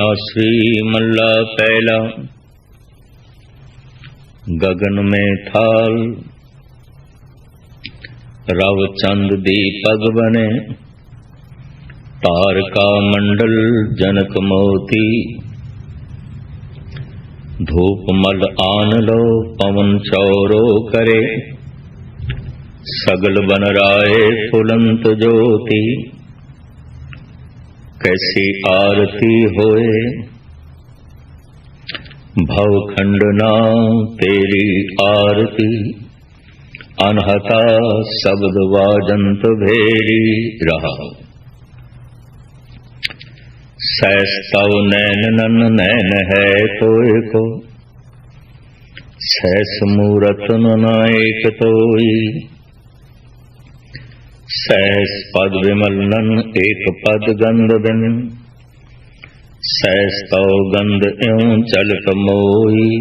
आसरी मल्ला पहला। गगन में थाल रव चंद दीपक बने। तारका मंडल जनक मोती। धूप मल आन लो पवन चौरो करे। सगल बन राय फुलंत ज्योति। कैसी आरती होए भव खंडना तेरी आरती। अनहता शब्द वाजंत भेरी रहा। सैस तव नैन नन नैन है तोय को। सैस मूरत न एक तोई। सहस पद विमल नन एक पद गंध बिन। सहस तव गंध एवं चलत मोई।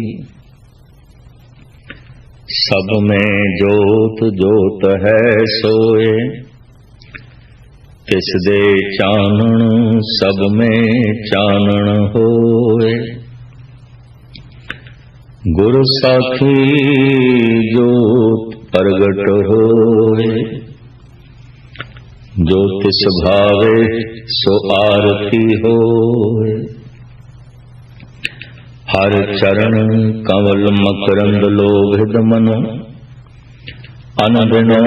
सब में जोत जोत है सोए। तिस दे चानन सब में चानन होए। गुरु साखी जोत प्रगट होए। जो तिस भावे सो आरती होए। हर चरण कमल मकरंद लोभित मनो। अनबिनो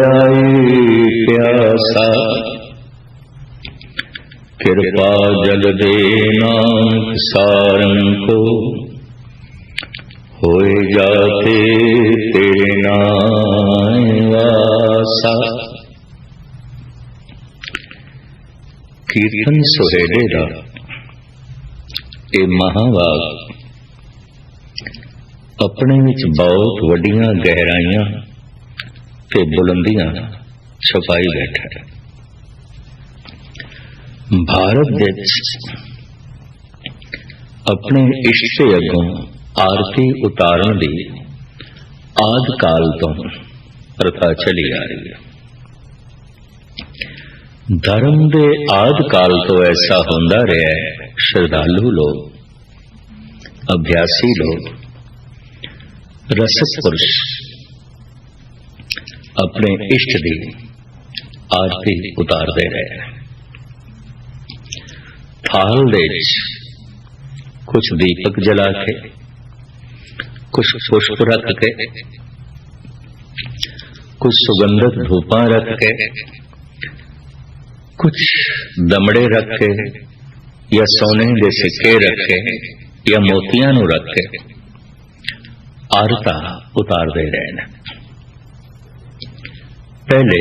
आई प्यासा। कृपा जल दे नानक सारंग को। होए जाते तेरे नाम वासा। कीर्तन सुहेले दा ये महावाग अपने विच बहुत वड्डियां गहराइयां ते बुलंदियां छुपाई बैठा है। भारत विच अपने इष्ट दे अगों आरती उतारन दी आदि काल तो प्रथा चली आ रही है। धर्म दे आदि काल तो ऐसा होंदा रहा है। श्रद्धालु लोग, अभ्यासी लोग, रसिक पुरुष अपने इष्ट दी आरती उतारते रहे। थाल दे कुछ दीपक जला के, कुछ पुष्प रख के, कुछ सुगंधित धूपा रख के, कुछ दमड़े रख के या सोने के सिक्के रखे या मोतियां नु रख के आरता उतार दे रहे हैं। पहले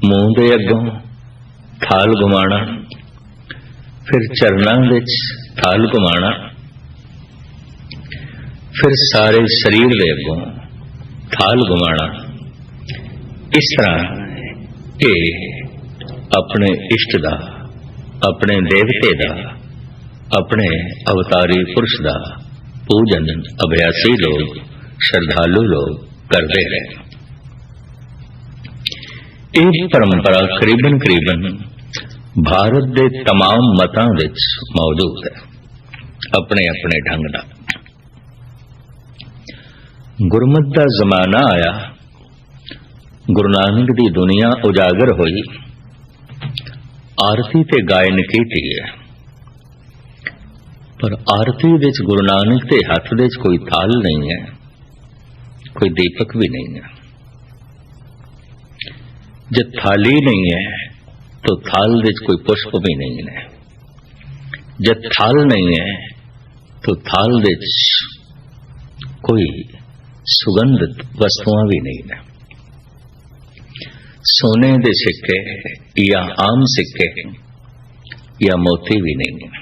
मुंह दे अगों थाल घुमाना, फिर चरनां विच थाल घुमाना, फिर सारे शरीर दे अगों थाल घुमाना। इस तरह ये अपने इष्ट दा, अपने देवते दा, अपने अवतारी पुरुष दा पूजन अभ्यासी लोग, श्रद्धालु लोग करते हैं। एक परंपरा करीबन करीबन भारत के तमाम मतां विच मौजूद है, अपने अपने ढंग नाल। गुरमत दा जमाना आया, गुरु नानक दी दुनिया उजागर हुई, आरती ते गायन की है। पर आरती विच गुरु नानक के हाथ दे कोई थाल नहीं है, कोई दीपक भी नहीं है। जब थाली नहीं है तो थाल विच कोई पुष्प भी नहीं है। जब थाल नहीं है तो थाल विच कोई सुगंधित वस्तुआं भी नहीं है। सोने दे सिक्के या आम सिक्के या मोती भी नहीं है।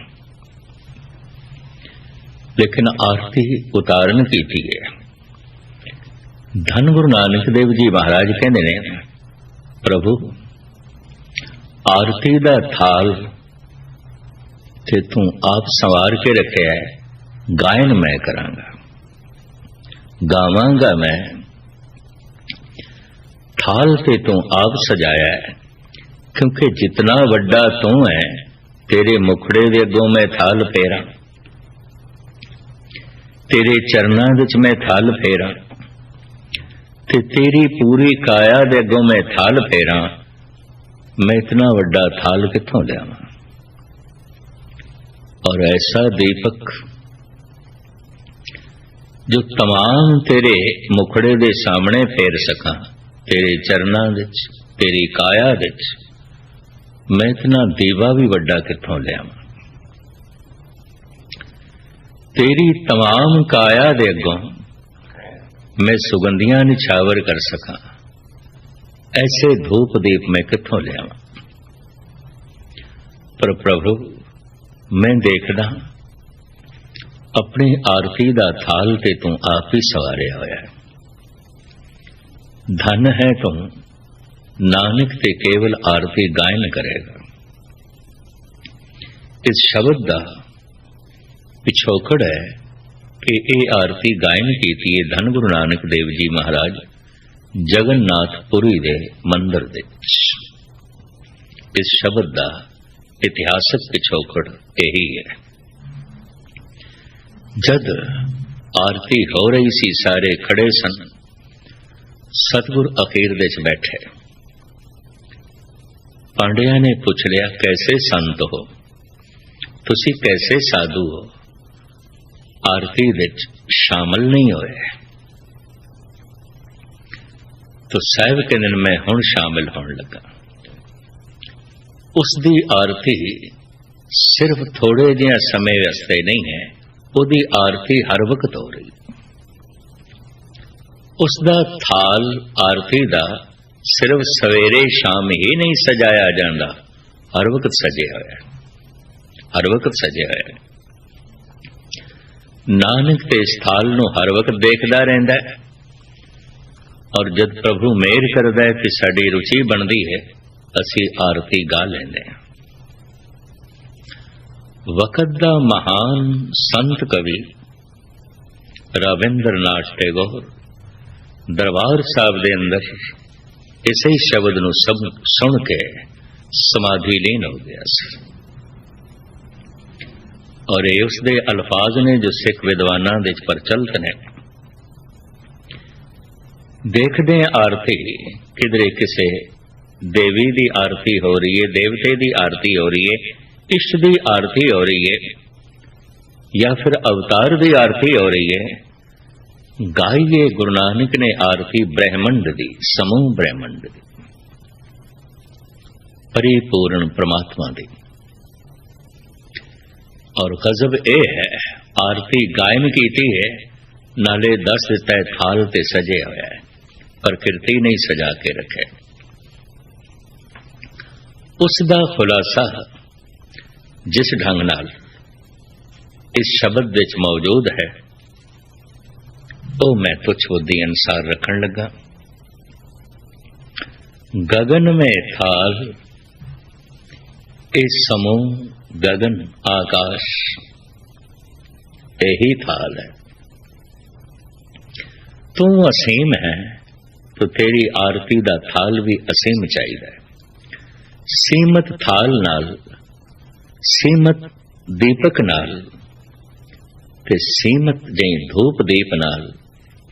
लेकिन आरती उतारन की थी है। धन गुरु नानक देव जी महाराज कहते ने, प्रभु आरती दा थाल ते तू आप संवार के रखे है, गायन मैं करांगा, गावांगा मैं। थाल ते तू आप सजाया है, क्योंकि जितना वड्डा तू है तेरे मुखड़े दे अगों मैं थाल फेरा, तेरे चरनां विच मैं थाल फेरा, ते तेरी पूरी काया दे अगों मैं थाल फेरा, मैं इतना वड्डा थाल कित्थों लियावां। और ऐसा दीपक जो तमाम तेरे मुखड़े दे सामने फेर सकां, तेरे चरनां विच, तेरी काया विच, मैं इतना दीवा भी वड्डा कित्थों लियावां। तेरी तमाम काया दे अगों मैं सुगंधियां निछावर कर सकां, ऐसे धूप दीप मैं कित्थों लियावां। पर प्रभु मैं देखदा अपनी आरती दा थाल ते तू आप ही सवारिया होया है। धन है तू नानक ते केवल आरती गायन करेगा। इस शब्द दा पिछोकड़ है कि यह आरती गायन की धन गुरु नानक देव जी महाराज जगन्नाथपुरी दे मंदिर दे। इस शब्द दा इतिहासक पिछोकड़ यही है। जद आरती हो रही सी, सारे खड़े सन, सतगुर अखीर दे च बैठे। पांडिया ने पूछ लिया, कैसे संत हो तुसी, कैसे साधु हो, आरती विच शामिल नहीं होए। तो साहब के दिन मैं हुण शामिल होने लगा। उसकी आरती सिर्फ थोड़े जिहा समय वास्ते नहीं है, उसकी आरती हर वक्त हो रही। उसका थाल आरती दा सिर्फ सवेरे शाम ही नहीं सजाया जाता, हर वक्त सजे होया, हर वक्त सजे होया। नानक ते इस थाल नूं हर वक्त देखदा रहिंदा है। और जब प्रभु मेहर करदा है कि साडी रुचि बनदी है, असी आरती गा लैंदे हां। वक़्त दा महान संत कवि रविंद्रनाथ टैगोर दरबार साहब दे अंदर इसे ही शब्द नूं सुन के समाधि लीन हो गया सी। और ये उसदे अल्फाज ने जो सिख विद्वानां दे प्रचलित ने। देखदे आरती किधरे किसे देवी दी आरती हो रही है, देवते दी आरती हो रही है, इष्ट दी आरती हो रही है, या फिर अवतार दी आरती हो रही है। गाइए गुरु नानक ने आरती ब्रह्मंड दी, समूह ब्रह्मंड दी, परिपूर्ण परमात्मा दी। और गजब ए है, आरती गायन कीती है, नाले दस दिता है थाल ते सजे होया है, प्रकृति नहीं सजा के रखे। उसका खुलासा जिस ढंग नाल इस शब्द विच मौजूद है, तो मैं तुझ बुद्धि अनुसार रखन लगा। गगन में थाल, इस समूह गगन आकाश यही थाल है। तू असीम है तो तेरी आरती दा थाल भी असीम चाहिए। सीमत थाल नाल, सीमत दीपक नाल ते सीमत जई धूप दीप नाल,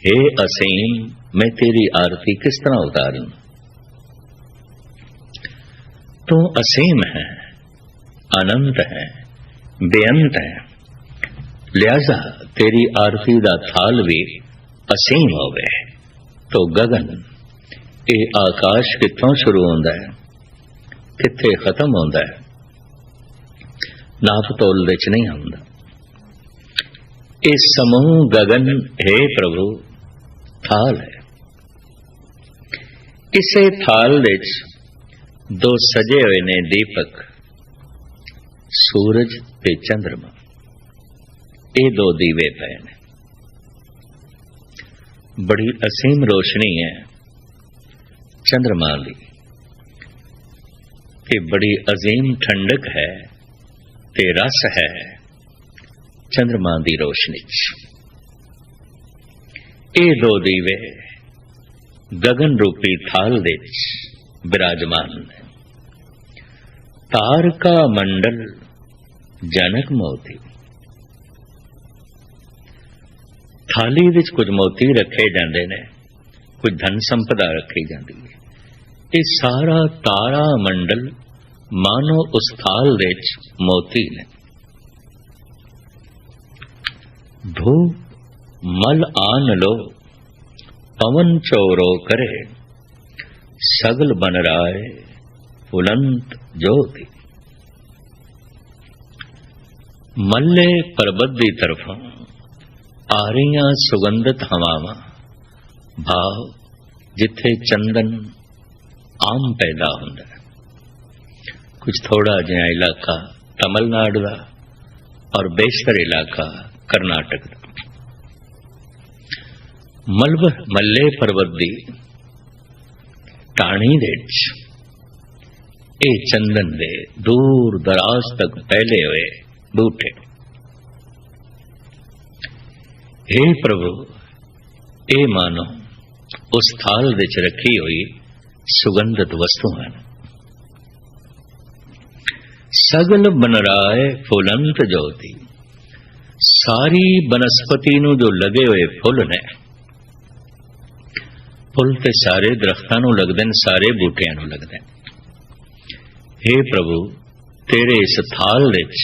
हे असीम मैं तेरी आरती किस तरह उतारूं। तू असीम है, अनंत है, बेअंत है, लिहाजा तेरी आरती दा थाल भी असीम हो गए। तो गगन ये आकाश कित्थों शुरू होंदा है, कित्थे खत्म होंदा है, नाप तोल विच नहीं आउंदा। इस समूह गगन हे प्रभु थाल है। इसे थाल विच दो सजे हुए ने दीपक, सूरज ते चंद्रमा, ये दो दीवे पे ने। बड़ी असीम रोशनी है चंद्रमा की, कि बड़ी अजीम ठंडक है ते रस है चंद्रमा की रोशनी। ये दो दीवे गगन रूपी थाल विच विराजमान है। तारका मंडल ਜਨਕ ਮੋਤੀ। ਥਾਲੀ ਵਿੱਚ ਕੁਝ ਮੋਤੀ ਰੱਖੇ ਜਾਂਦੇ ਨੇ, ਕੁਝ ਧਨ ਸੰਪਦਾ ਰੱਖੀ ਜਾਂਦੀ ਹੈ। ਇਹ ਸਾਰਾ ਤਾਰਾ ਮੰਡਲ ਮਾਨੋ ਉਸ ਥਾਲ ਵਿੱਚ ਮੋਤੀ ਨੇ। ਧੂਪ ਮਲ ਆਨ ਲੋ ਪਵਨ ਚੋਰੋ ਕਰੇ, ਸਗਲ ਬਨ ਰਾਏ ਫੁਲੰਤ ਜੋਤੀ। ਮੱਲੇ ਪਰਬਤ ਦੀ ਤਰਫੋਂ ਆ ਰਹੀਆਂ ਸੁਗੰਧਿਤ ਹਵਾਵਾਂ, ਭਾਵ ਜਿੱਥੇ ਚੰਦਨ ਆਮ ਪੈਦਾ ਹੁੰਦਾ ਹੈ। ਕੁਝ ਥੋੜਾ ਜਿਹਾ ਇਲਾਕਾ ਤਮਿਲਨਾਡੂ ਦਾ ਔਰ ਬੇਸ਼ਤਰ ਇਲਾਕਾ ਕਰਨਾਟਕ ਦਾ। ਮੱਲੇ ਪਰਬਤ ਦੀ ਟਾਹਣੀ ਦੇ ਵਿੱਚ ਇਹ ਚੰਦਨ ਦੇ ਦੂਰ ਦਰਾਜ਼ ਤੱਕ ਫੈਲੇ ਹੋਏ ਬੂਟੇ। हे प्रभु, ਇਹ ਮਾਨੋ ਉਸ ਥਾਲ ਵਿੱਚ ਰੱਖੀ ਹੋਈ ਸੁਗੰਧਿਤ ਵਸਤੂ ਹਨ। ਸਗਲ ਬਨ ਰਾਏ ਫੁਲੰਤ ਜੋਤੀ। ਸਾਰੀ ਬਨਸਪਤੀ ਨੂੰ ਜੋ ਲੱਗੇ ਹੋਏ ਫੁੱਲ ਨੇ, ਫੁੱਲ ਤੇ ਸਾਰੇ ਦਰਖਤਾਂ ਨੂੰ ਲੱਗਦੇ ਨੇ, ਸਾਰੇ ਬੂਟਿਆਂ ਨੂੰ ਲੱਗਦੇ ਨੇ। हे प्रभु, ਤੇਰੇ ਇਸ ਥਾਲ ਵਿੱਚ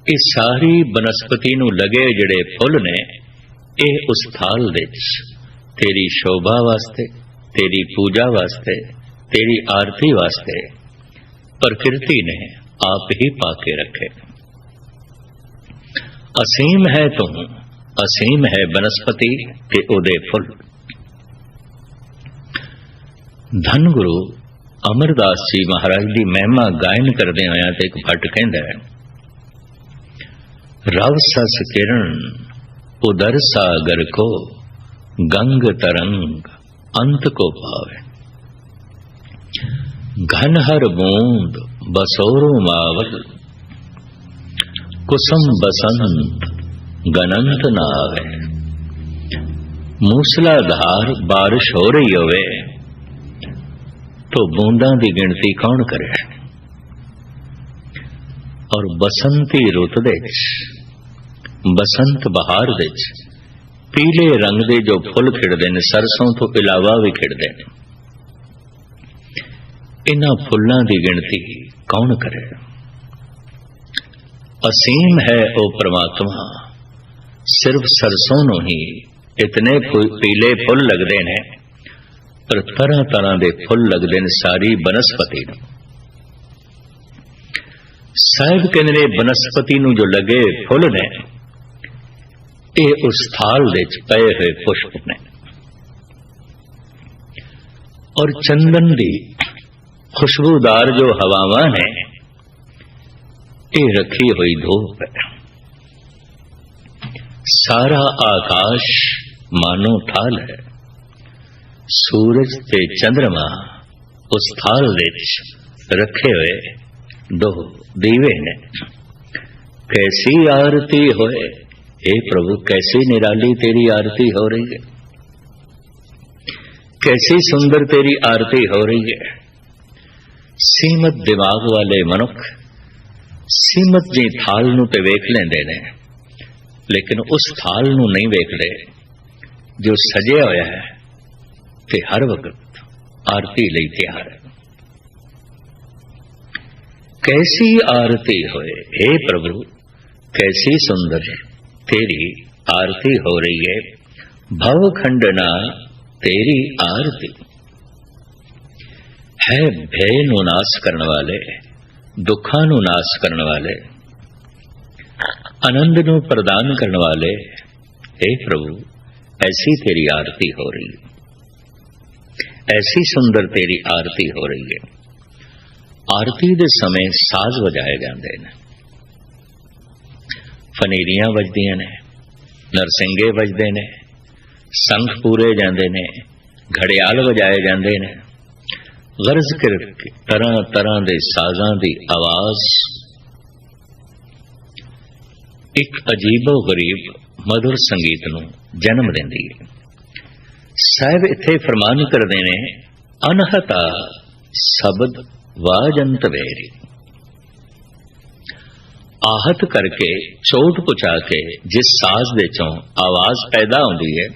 ਇਹ ਸਾਰੀ ਬਨਸਪਤੀ ਨੂੰ ਲੱਗੇ ਜਿਹੜੇ ਫੁੱਲ ਨੇ, ਇਹ ਉਸ ਥਾਲ ਵਿੱਚ ਤੇਰੀ ਸ਼ੋਭਾ ਵਾਸਤੇ, ਤੇਰੀ ਪੂਜਾ ਵਾਸਤੇ, ਤੇਰੀ ਆਰਤੀ ਵਾਸਤੇ ਪ੍ਰਕਿਰਤੀ ਨੇ ਆਪ ਹੀ ਪਾ ਕੇ ਰੱਖੇ। ਅਸੀਮ ਹੈ ਤੂੰ, ਅਸੀਮ ਹੈ ਬਨਸਪਤੀ ਤੇ ਉਹਦੇ ਫੁੱਲ। ਧੰਨ ਗੁਰੂ ਅਮਰਦਾਸ ਜੀ ਮਹਾਰਾਜ ਦੀ ਮਹਿਮਾ ਗਾਇਨ ਕਰਦੇ ਹੋਇਆ ਤੇ ਇੱਕ ਭੱਟ ਕਹਿੰਦਾ ਹੈ, रव सस किरण उदर सागर को, गंग तरंग अंत को पावे। घन हर बूंद बसोरो मावल, कुसुम बसंत गनंत नावे। मूसलाधार बारिश हो रही होवे तो बूंदा की गिनती कौन करे। और बसंती रुत दे बसंत बहार दे पीले रंग दे जो फुल खिड़दे ने, सरसों तो इलावा भी खिड़दे ने, इन्हां फुल्लां दी गिनती कौन करे। असीम है ओ परमात्मा, सिर्फ सरसों नूं ही इतने पीले फुल लगदे ने, पर तरह तरह दे फुल लगदे ने सारी बनस्पति नूं। साहिब कहते ने बनस्पति नूं जो लगे फुल ने, ये उस थाल विच पए हुए पुष्प ने। और चंदन दी खुशबूदार जो हवावां ने, ये रखी हुई धूप है। सारा आकाश मानो थाल है। सूरज ते चंद्रमा उस थाल विच रखे हुए दो दीवे ने। कैसी आरती होए, हे प्रभु, कैसी निराली तेरी आरती हो रही है, कैसी सुंदर तेरी आरती हो रही है। सीमत दिमाग वाले मनुख सीमत जी थाल नूं ते वेख लेंदे ने, लेकिन उस थाल नूं नहीं वेखदे जो सजिया होया है ते हर वक्त आरती लई तैयार है। कैसी आरती होए, हे प्रभु, कैसी सुंदर तेरी आरती हो रही है। भव खंडना तेरी आरती है। भय नु नाश करने वाले, दुखा नु नाश करने वाले, आनंद नु प्रदान करने वाले, हे प्रभु, ऐसी तेरी आरती हो रही है, ऐसी सुंदर तेरी आरती हो रही है। आरती दे समय साज वजाए जाते हैं, फनीरियां वजदियां ने, नरसिंगे वजदे ने, संख पूरे जाते ने, घड़ियाल वजाए जाते ने। गरज करके तरह तरह के साजां की आवाज एक अजीबो गरीब मधुर संगीत नूं जन्म देंदी है। साहिब इत्थे फरमान करदे ने, अनहता शब्द वाजंत वेरी। आहत करके चोट पहुंचा के जिस साज दे चों आवाज पैदा होती है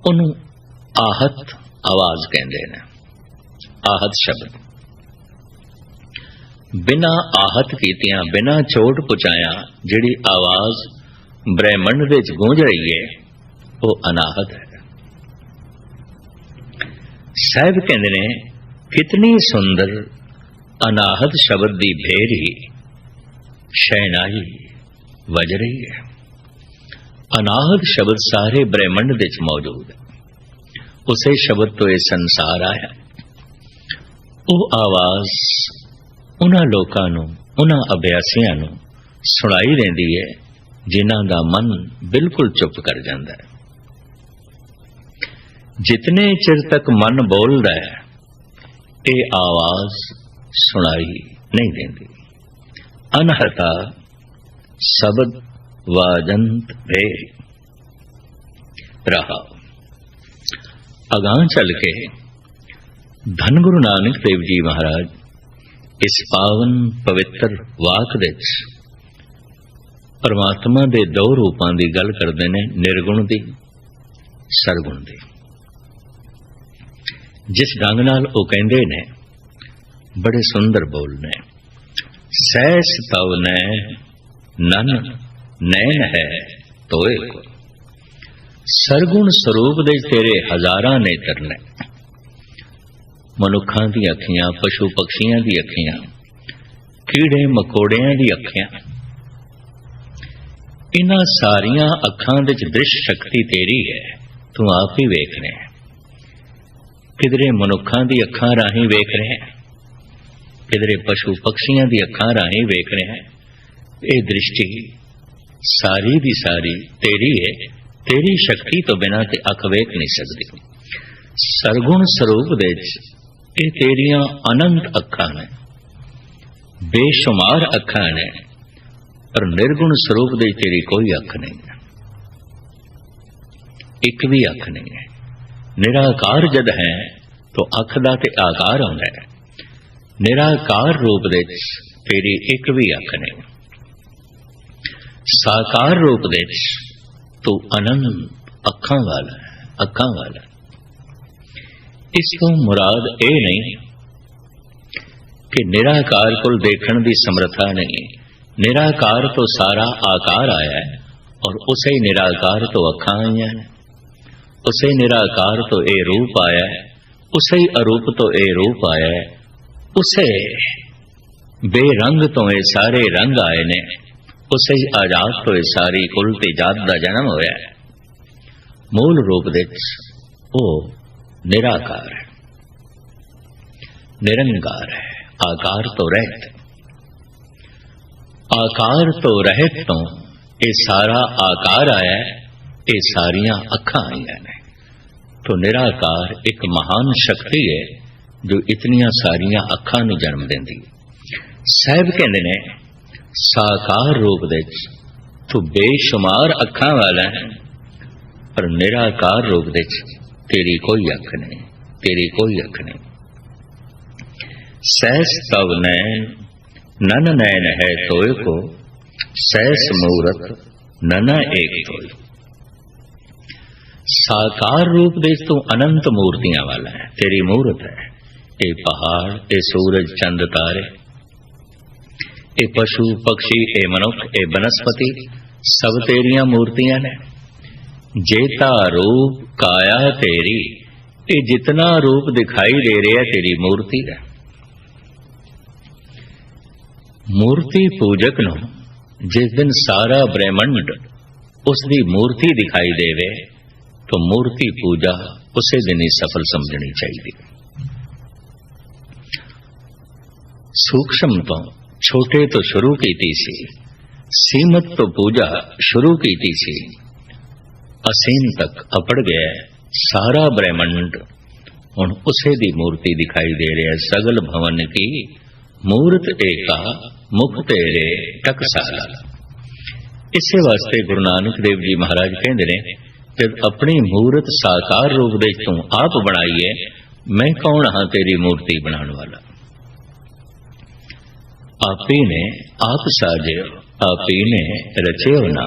उन्हों आहत आवाज कहते हैं। आहत शब्द बिना आहत कीतियां बिना चोट पहुंचाया जिहड़ी आवाज ब्रह्मंड दे विच गूंज रही है वो अनाहत है। साहिब कहते ने कितनी सुंदर अनाहत शब्द दी भेर ही शहनाई वज रही है। अनाहत शब्द सारे ब्रह्मंड दे विच मौजूद है। उसे शब्द तो यह संसार आया। वो आवाज उन्हां लोकां नूं उन्हां अभ्यासियां नूं सुनाई देंदी है जिन्हां दा मन बिल्कुल चुप कर जांदा है। जितने चिर तक मन बोलदा है ये आवाज सुनाई नहीं देंदी। अनहता शब्द वाजंत भे रहा। अगां चल के धन गुरु नानक देव जी महाराज इस पावन पवित्र वाक दे परमात्मा दे दो रूपां दी गल करदे ने, निर्गुण दी, सरगुण दी। जिस ढंग नाल वो कहंदे ने बड़े सुंदर बोल ने, सहस तव नन नैन है तोए को। सरगुण स्वरूप दे तेरे हजारां नेत्र ने। मनुखां दी अखियां, पशु पक्षियां दी अखियां, कीड़े मकोड़ियां दी अखियां, इन्हां सारियां अखां दे दृश्य शक्ति तेरी है। तू आप ही वेख रहे हैं। किधरे मनुखां दी अखां राहीं वेख रहे हैं, किधरे पशु पक्षियां दी अखां राहीं वेख रहे हैं। ये दृष्टि सारी दी सारी तेरी है। तेरी शक्ति तो बिना ते अख वेख नहीं सकती। सरगुण स्वरूप दे ये तेरियां अनंत अखां ने, बेशुमार अखां ने, पर निर्गुण स्वरूप दे तेरी कोई अख नहीं है, एक भी अख नहीं है। निराकार जद है तो अख दा ते आकार होंदा है। निराकार रूप दे तेरी एक भी अख नहीं। साकार रूप दे तू अनंत अखां वाला है, अखां वाला। इसको मुराद ये नहीं कि निराकार को देखण दी समर्था नहीं। निराकार तो सारा आकार आया है और उसे निराकार तो अखां आईयां हैं। उसे निराकार तो ए रूप आया है, उसे ही अरूप तो ए रूप आया है। उसे बेरंग तो ये सारे रंग आए ने। उसे ही आजाद तो ये सारी कुल ते जात दा जन्म होया है। मूल रूप दे वो निराकार है, निरंकार है। आकार तो रहत, आकार तो रहत तो ये सारा आकार आया है, ये सारियां अखां आईयां ने। तो निराकार एक महान शक्ति है जो इतनियां सारियां अखां नूं जन्म देंदी। साहिब कहंदे ने साकार रूप दे तू बेशुमार अखां वाला है, पर निराकार रूप दे तेरी कोई अख नहीं, तेरी कोई अख नहीं। सहस तव नैन नन नैन है तोय को, सहस मूरत नना एक तोय। साकार रूप दे तू अनंत मूर्तियां वाला है, तेरी मूर्त है। ये पहाड़, ये सूरज चंद तारे, ये पशु पक्षी, ये मनुख, ये वनस्पति सब तेरियां मूर्तियां ने। जेता रूप काया तेरी, ये जितना रूप दिखाई दे रहा है तेरी मूर्ति है। मूर्ति पूजक नो जिस दिन सारा ब्रह्मंड उसकी मूर्ति दिखाई देवे तो मूर्ति पूजा उसे दिन ही सफल समझनी चाहिए। सूक्ष्म तो छोटे तो शुरू की सी, सीमित तो पूजा शुरू की सी, असीम तक अपड़ गया सारा ब्रह्मंड। हुण उसे दी मूर्ति दिखाई दे रहा है। सगल भवन की मूर्त एका, मुख तेरे टकसाला। इसे वास्ते गुरु नानक देव जी महाराज कहते ने जब अपनी मूर्त साकार रूप दे तू आप बनाई है, मैं कौन हाँ तेरी मूर्ति बनाने वाला। आपी ने आप साजे, आपी ने रचे ना,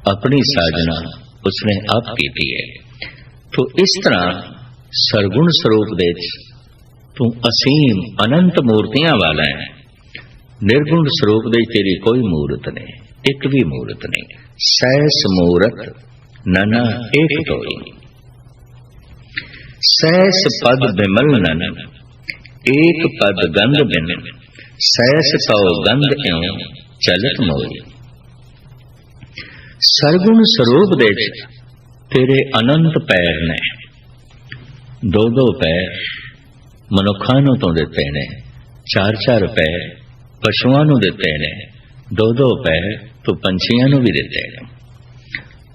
अपनी साजना उसने आप की है। तो इस तरह सरगुण स्वरूप दे तू असीम अनंत मूर्तियां वाला है। निर्गुण स्वरूप दे तेरी कोई मूर्त नहीं, एक भी मूर्त नहीं। सैस मूरत नना एक तोई, सैस पद बिमल नन एक पद गंध बिन, सैस तो गंध एवं चलत मोई। सरगुण स्वरूप दे तेरे अनंत पैर ने, दो दो पैर मनुखां नूं तो दिते ने, चार चार पैर पशुआं नूं दिते ने, दो दो पैर तो पंछियां नूं भी दिते ने।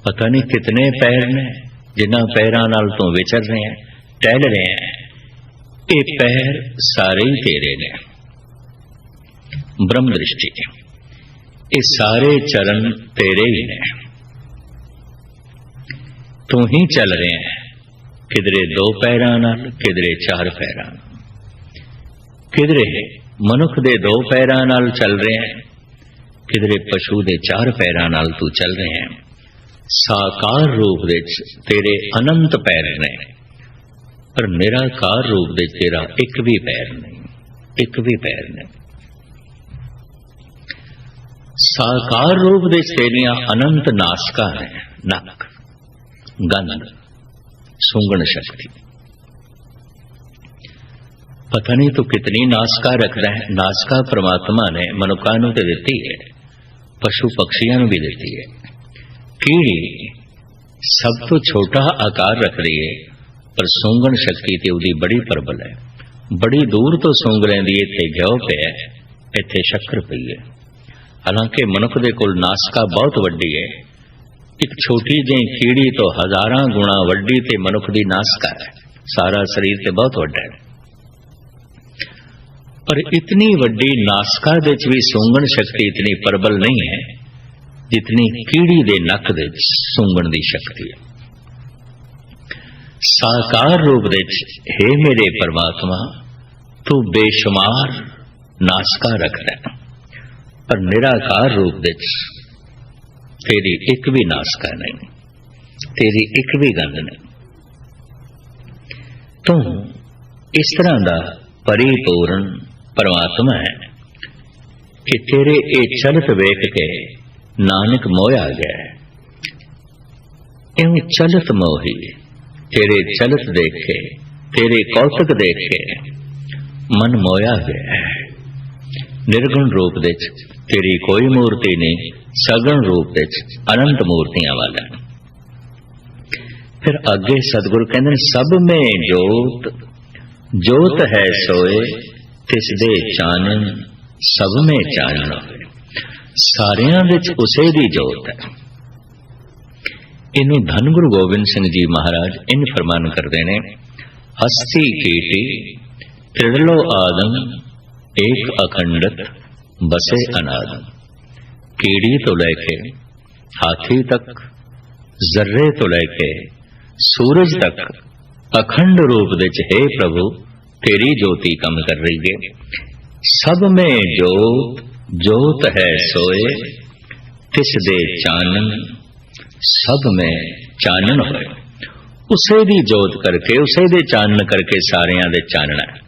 पता नहीं कितने पैर ने जिन्हां पैरां नाल तो विचर रहे हैं, टहल रहे हैं। ये पैर सारे ही तेरे ने, ब्रह्म दृष्टि। ये सारे चरण तेरे ही ने, तू ही चल रहे हैं। किधरे दो पैरां नाल, किधरे चार पैरां, किधरे मनुख दे दो पैरां नाल चल रहे हैं, किधरे पशु दे चार पैरां नाल तू चल रहे हैं। साकार रूप दे तेरे अनंत पैर ने, पर निराकार रूप दे तेरा एक भी पैर नहीं, एक भी पैर नहीं। साकार रूप दे तेरियां अनंत नासका है, नक, गंध, सूंघण शक्ति। पता नहीं तो कितनी नासका रखता है। नासका परमात्मा ने मनुखा नूं ते दिती है, पशु पक्षियां नूं भी दिती है। कीड़ी सब तो छोटा आकार रख रही है, पर सूंघण शक्ति ते उहदी बड़ी प्रबल है। बड़ी दूर तो सूंघ लैंदी है, इत्थे घिओ पिया, इत्थे शक्कर पई है। हालांकि मनुख दे कोल नासका बहुत वड्डी है। एक छोटी जी कीड़ी तो हजारां गुणा वड्डी ते मनुख दी नासका है। सारा शरीर ते बहुत वड्डा है, पर इतनी वड्डी नासका दे च भी सूंघण शक्ति इतनी प्रबल नहीं है जितनी कीड़ी दे नक दे सूंघण दी शक्ति है। साकार रूप दे हे मेरे परमात्मा, तू बेशुमार नासका रखदा है, पर निराकार रूप दे तेरी एक भी नासका नहीं, तेरी एक भी गंध नहीं। तू इस तरह का परिपूर्ण परमात्मा है कि तेरे ये चलत वेख के नानक मोया गया है। यूं चलत मोही, तेरे चलत देख के, तेरे कौतक देख के मन मोया गया है। निर्गुण रूप दे तेरी कोई मूर्ति नहीं, सगुण रूप दे अनंत मूर्तियां वाला। फिर आगे सतगुरु कहते सब में जोत, जोत है सोए तिस दे चानन, सब में चानन होए। सारियां विच उसे दी जोत है। इनू धन गुरु गोबिंद सिंह जी महाराज इन फरमान करते ने, हस्ती कीटी त्रिड़लो आदम, एक अखंडत बसे अनादम। कीड़ी तो लेके हाथी तक, जर्रे तो लेके सूरज तक अखंड रूप दे हे प्रभु तेरी ज्योति कम कर रही है। सब में जोत, जोत है सोए तिस दे चानन, सब में चानन होए। उसे दी जोत करके, उसे दे चानन करके सारियां दे चानना है।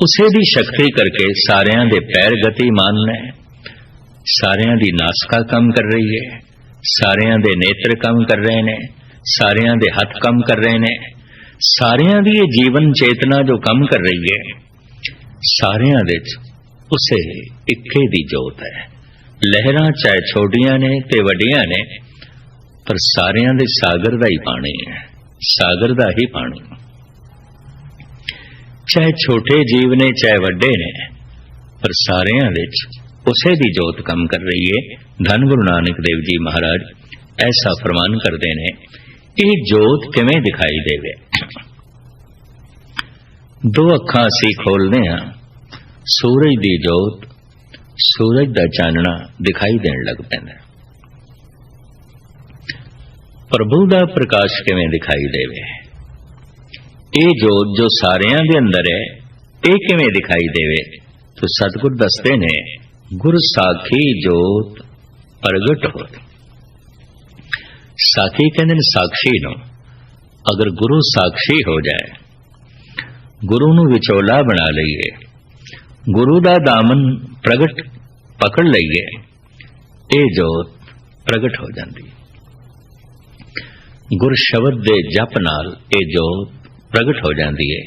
उसे दी शक्ति करके सारियां दे पैर गतिमान ने, सारियां दी नासका कम कर रही है, सारियां दे नेत्र कम कर रहे ने, सारियां दे हथ कम कर रहे ने, सारियां दी ये जीवन चेतना जो कम कर रही है, सारियां दे उसे इक्के दी जोत है। लहरां चाहे छोटियां ने ते वड्डियां ने, पर सारियां दे सागर दा ही पानी है, सागर दा ही पानी। चाहे छोटे जीव ने चाहे वड्डे ने, पर सारियां दे उसे दी जोत कम कर रही है। धन गुरु नानक देव जी महाराज ऐसा फरमान करते ने, ये जोत किवें दिखाई देवे। दो अखां असीं खोलने हां, सूरज दी जोत, सूरज दा चानना दिखाई देण लग पैंदा। प्रभु दा प्रकाश किवें दिखाई देवे। ये जोत जो सारियां दे अंदर है, ये किवें दिखाई देवे। तो सतगुर दसते ने गुर साखी जोत प्रगट हो। साखी कहते ने साक्षी नो, अगर गुरु साक्षी हो जाए, गुरु नू विचोला बना लईए, गुरु दा दामन प्रगट पकड़ लईए, ये जोत प्रगट हो जाती। गुर शब्द दे जप नाल ये जोत प्रगट हो जाती है,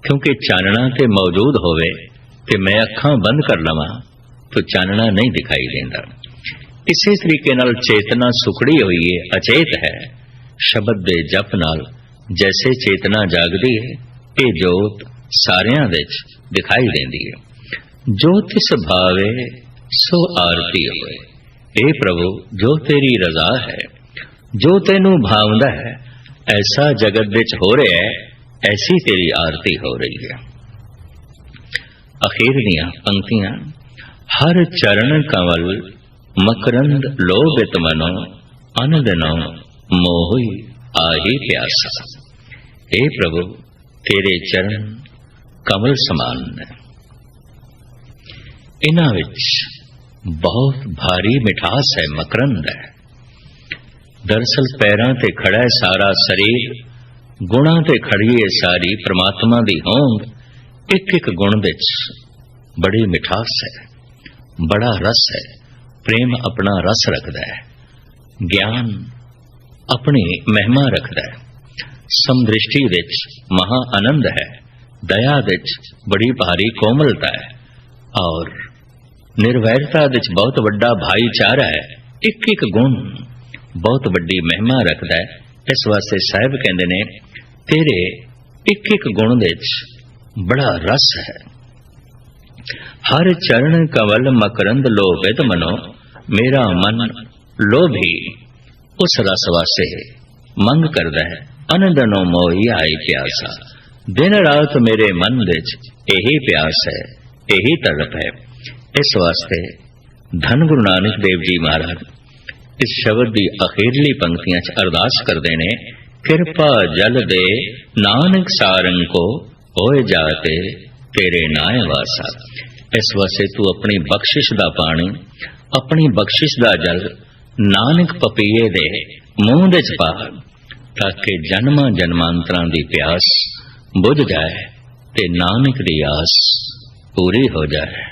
क्योंकि चानना ते मौजूद होवे ते मैं अखां बंद कर लवां तो चानना नहीं दिखाई देंदा। इसे तरीके नाल चेतना सुखड़ी हुई है, अचेत है। शब्द दे जप नाल जैसे चेतना जागदी है, ये जोत सारियां विच दिखाई देंदी है। जो तिस भावे सो आरती होए। ए प्रभु, जो तेरी रजा है, जो तेनू भावदा है, ऐसा जगत विच हो रहा है, ऐसी तेरी आरती हो रही है। अखीरलियां पंक्तियां, हर चरण कंवल मकरंद लोभित मनो, अनदनो मोहि आही प्यासा। हे प्रभु, तेरे चरण कमल समान ने, इन्हां विच बहुत भारी मिठास है, मकरंद है। दरअसल पैरां ते खड़ा है सारा शरीर, गुणा ते खड़ी है सारी परमात्मा दी होंद। एक एक गुण विच बड़ी मिठास है, बड़ा रस है। प्रेम अपना रस रखदा है, ज्ञान अपनी महिमा रखदा है, समदृष्टि विच महा आनंद है, दया विच बड़ी भारी कोमलता है, और निर्वैरता विच बहुत बड़ा भाईचारा है। एक एक गुण बहुत बड़ी महिमा रखदा है। इस वास्ते साहिब कहंदे ने, तेरे एक एक गुण विच बड़ा रस है। हर चरण कवल मकरंद लोभित मनो, मेरा मन लोभी उस रस वास्ते मंग करदा है। अनदनो मोहि आई प्यासा, दिन रात मेरे मन विच यही प्यास है, यही तड़प है। इस वास्ते धन गुरु नानक देव जी महाराज इस शब्द की अखीरली पंक्तियां च अरदास करते ने, कृपा जल दे नानक सारंग को, होए जाते तेरे नाय वासा। इस वास्ते तू अपनी बख्शिश दा पानी, अपनी बख्शिश दा जल नानक पपीए दे मूंह विच पा, ताकि जन्मां जन्मांतरां दी प्यास बुझ जाए ते नानक दी आस पूरी हो जाए।